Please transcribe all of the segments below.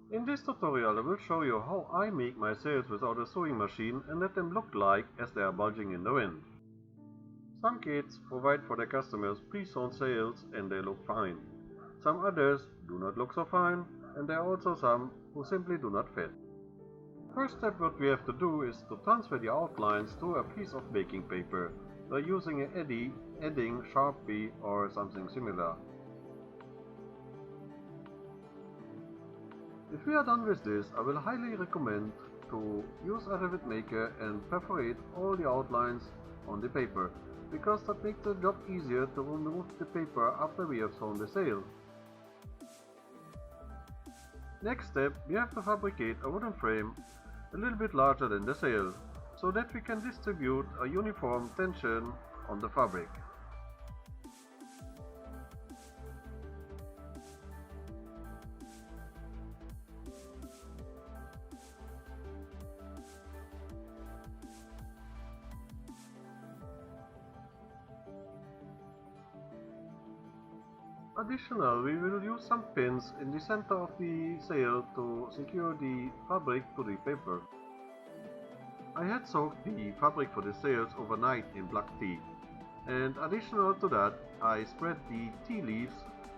In this tutorial I will show you how I make my sails without a sewing machine and let them look like as they are bulging in the wind. Some kits provide for their customers pre-sewn sails and they look fine. Some others do not look so fine, and there are also some who simply do not fit. First step what we have to do is to transfer the outlines to a piece of baking paper by using an edding, Sharpie or something similar. If we are done with this, I will highly recommend to use a Revit Maker and perforate all the outlines on the paper, because that makes the job easier to remove the paper after we have sewn the sail. Next step, we have to fabricate a wooden frame a little bit larger than the sail, so that we can distribute a uniform tension on the fabric. Additionally, we will use some pins in the center of the sail to secure the fabric to the paper. I had soaked the fabric for the sails overnight in black tea, and additional to that, I spread the tea leaves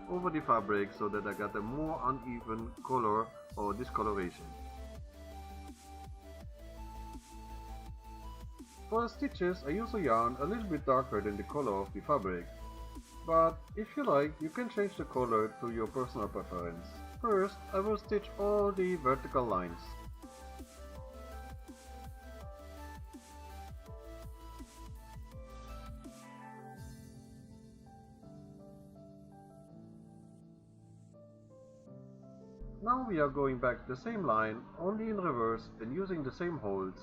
over the fabric so that I got a more uneven color or discoloration. For the stitches, I use a yarn a little bit darker than the color of the fabric. But if you like, you can change the color to your personal preference. First, I will stitch all the vertical lines. Now we are going back the same line, only in reverse and using the same holes.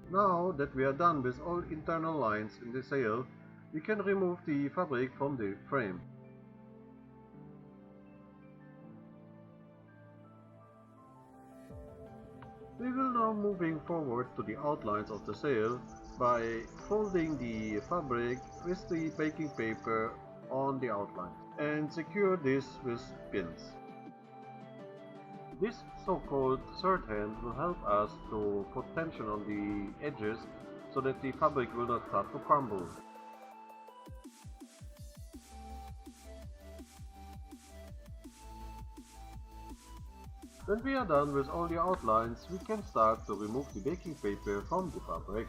Now that we are done with all internal lines in the sail, we can remove the fabric from the frame. We will now moving forward to the outlines of the sail by folding the fabric with the baking paper on the outline and secure this with pins. This so-called third hand will help us to put tension on the edges so that the fabric will not start to crumble. When we are done with all the outlines, we can start to remove the baking paper from the fabric.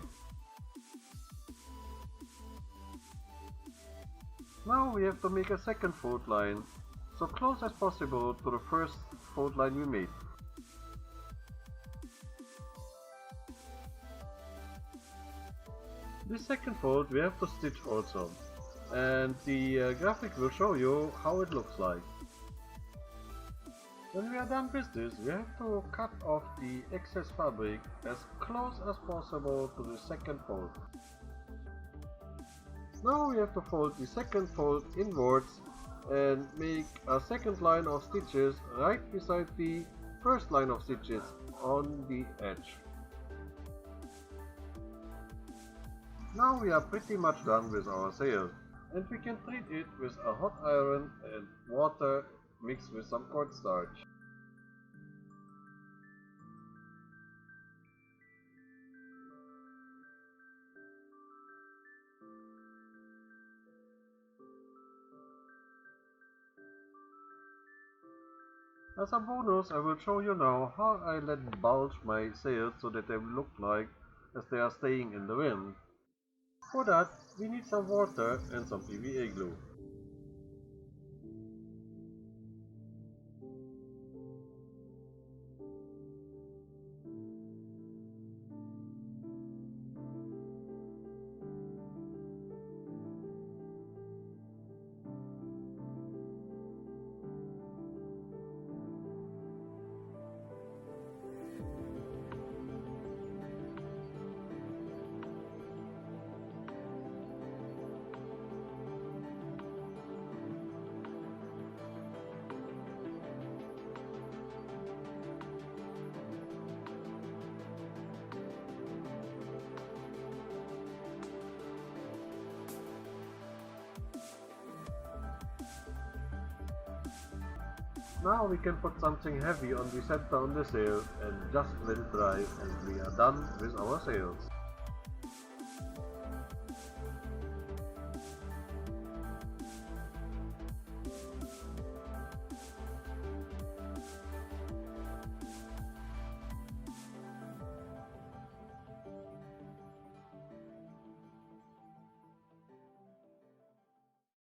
Now we have to make a second fold line, so close as possible to the first fold line we made. This second fold we have to stitch also, and the graphic will show you how it looks like. When we are done with this, we have to cut off the excess fabric as close as possible to the second fold. Now we have to fold the second fold inwards and make a second line of stitches right beside the first line of stitches on the edge. Now we are pretty much done with our sail, and we can treat it with a hot iron and water mixed with some cornstarch. As a bonus, I will show you now how I let bulge my sails so that they look like as they are staying in the wind. For that, we need some water and some PVA glue. Now we can put something heavy on the center on the sail and just let it dry, and we are done with our sails.